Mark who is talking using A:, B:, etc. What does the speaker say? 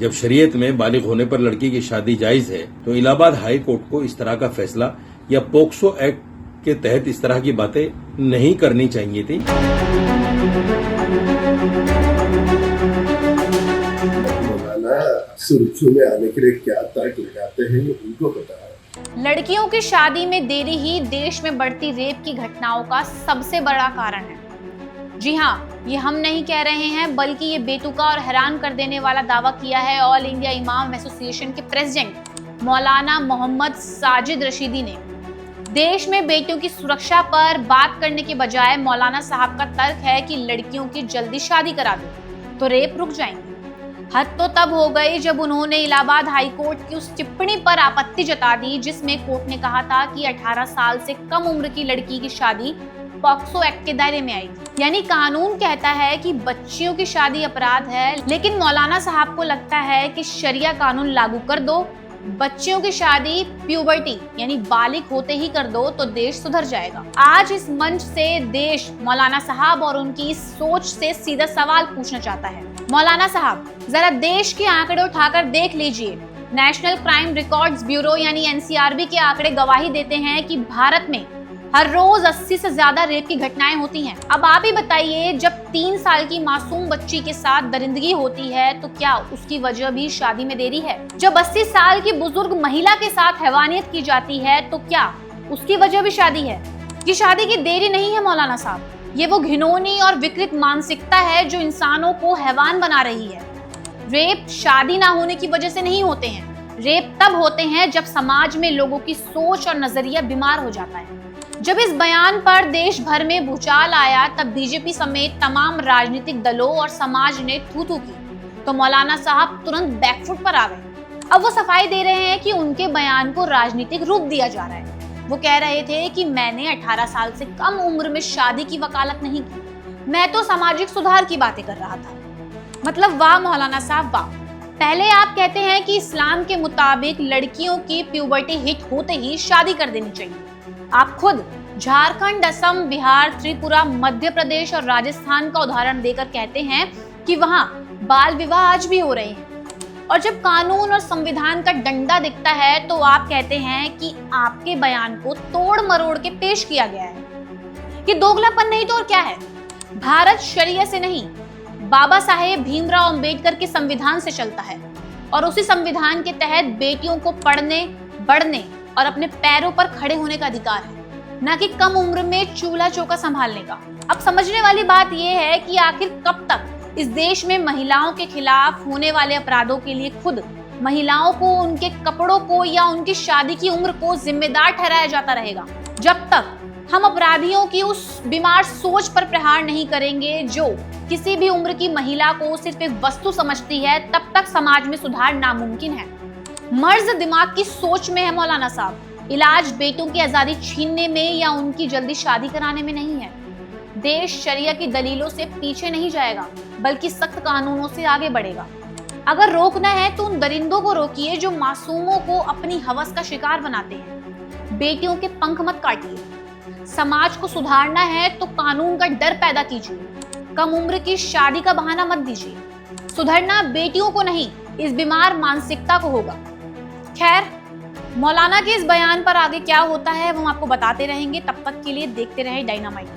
A: जब शरीयत में बालिग होने पर लड़की की शादी जायज है तो इलाहाबाद हाई कोर्ट को इस तरह का फैसला या पोक्सो एक्ट के तहत इस तरह की बातें नहीं करनी चाहिए थी।
B: सुर्खियों में आने के लिए क्या तर्क लगाते हैं उनको पता है।
C: लड़कियों की शादी में देरी ही देश में बढ़ती रेप की घटनाओं का सबसे बड़ा कारण है। जी हाँ, ये हम नहीं कह रहे हैं, बल्कि ये बेतुका और हैरान कर देने वाला दावा किया है ऑल इंडिया इमाम एसोसिएशन के प्रेसिडेंट मौलाना मोहम्मद साजिद रशीदी ने। देश में बेटियों की सुरक्षा पर बात करने के बजाय मौलाना साहब का तर्क है कि लड़कियों की जल्दी शादी करा दो तो रेप रुक जाएंगे। हद तो तब हो गई जब उन्होंने इलाहाबाद हाई कोर्ट की उस टिप्पणी पर आपत्ति जता दी जिसमें कोर्ट ने कहा था कि 18 साल से कम उम्र की लड़की की शादी पॉक्सो एक्ट के दायरे में आएगी। यानी कानून कहता है कि बच्चियों की शादी अपराध है, लेकिन मौलाना साहब को लगता है कि शरिया कानून लागू कर दो, बच्चियों की शादी प्यूबर्टी यानी बालिग होते ही कर दो तो देश सुधर जाएगा। आज इस मंच से देश मौलाना साहब और उनकी इस सोच से सीधा सवाल पूछना चाहता है। मौलाना साहब, जरा देश के आंकड़े उठाकर देख लीजिए। नेशनल क्राइम रिकॉर्ड्स ब्यूरो यानी एनसीआरबी के आंकड़े गवाही देते हैं कि भारत में हर रोज 80 से ज्यादा रेप की घटनाएं होती हैं। अब आप ही बताइए, जब 3 साल की मासूम बच्ची के साथ दरिंदगी होती है तो क्या उसकी वजह भी शादी में देरी है? जब 80 साल की बुजुर्ग महिला के साथ हैवानियत की जाती है तो क्या उसकी वजह भी शादी है? ये शादी की देरी नहीं है मौलाना साहब, ये वो घिनौनी और विकृत मानसिकता है जो इंसानों को हैवान बना रही है। रेप शादी ना होने की वजह से नहीं होते हैं, रेप तब होते हैं जब समाज में लोगों की सोच और नजरिया बीमार हो जाता है। जब इस बयान पर देश भर में भूचाल आया तब बीजेपी समेत तमाम राजनीतिक दलों और समाज ने थू-थू की तो मौलाना साहब तुरंत बैकफुट पर आ गए। अब वो सफाई दे रहे हैं कि उनके बयान को राजनीतिक रूप दिया जा रहा है। वो कह रहे थे कि मैंने 18 साल से कम उम्र में शादी की वकालत नहीं की, मैं तो सामाजिक सुधार की बातें कर रहा था। मतलब वाह मौलाना साहब वाह। पहले आप कहते हैं कि इस्लाम के मुताबिक लड़कियों की प्यूबर्टी हिट होते ही शादी कर देनी चाहिए। आप खुद झारखंड, असम, बिहार, त्रिपुरा, मध्य प्रदेश और राजस्थान का उदाहरण देकर कहते हैं कि वहां बाल विवाह आज भी हो रहे हैं। और जब कानून और संविधान का डंडा दिखता है तो आप कहते हैं कि आपके बयान को तोड़ मरोड़ के पेश किया गया है। ये दोगलापन नहीं तो और क्या है? भारत शरिया से नहीं, बाबा साहेब भीमराव अंबेडकर के संविधान से चलता है और उसी संविधान के तहत बेटियों को पढ़ने, बढ़ने और अपने पैरों पर खड़े होने का अधिकार है, न कि कम उम्र में चूल्हा चौका संभालने का। अब समझने वाली बात यह है कि आखिर कब तक इस देश में महिलाओं के खिलाफ होने वाले अपराधों के लिए खुद महिलाओं को उनके कपड़ों को या उनकी शादी की उम्र को जिम्मेदार ठहराया जाता रहेगा। जब तक हम अपराधियों की उस बीमार सोच पर प्रहार नहीं करेंगे जो किसी भी उम्र की महिला को सिर्फ एक वस्तु समझती है, तब तक समाज में सुधार नामुमकिन है। मर्ज दिमाग की सोच में है मौलाना साहब, इलाज बेटों की आजादी छीनने में या उनकी जल्दी शादी कराने में नहीं है। देश शरिया की दलीलों से पीछे नहीं जाएगा, बल्कि सख्त कानूनों से आगे बढ़ेगा। अगर रोकना है तो उन दरिंदों को रोकिए जो मासूमों को अपनी हवस का शिकार बनाते हैं। बेटियों के पंख मत काटिए। समाज को सुधारना है तो कानून का डर पैदा कीजिए। कम उम्र की शादी का बहाना मत दीजिए। सुधरना बेटियों को नहीं, इस बीमार मानसिकता को होगा। खैर, मौलाना के इस बयान पर आगे क्या होता है वो हम आपको बताते रहेंगे। तब तक के लिए देखते रहे डायनामाइट।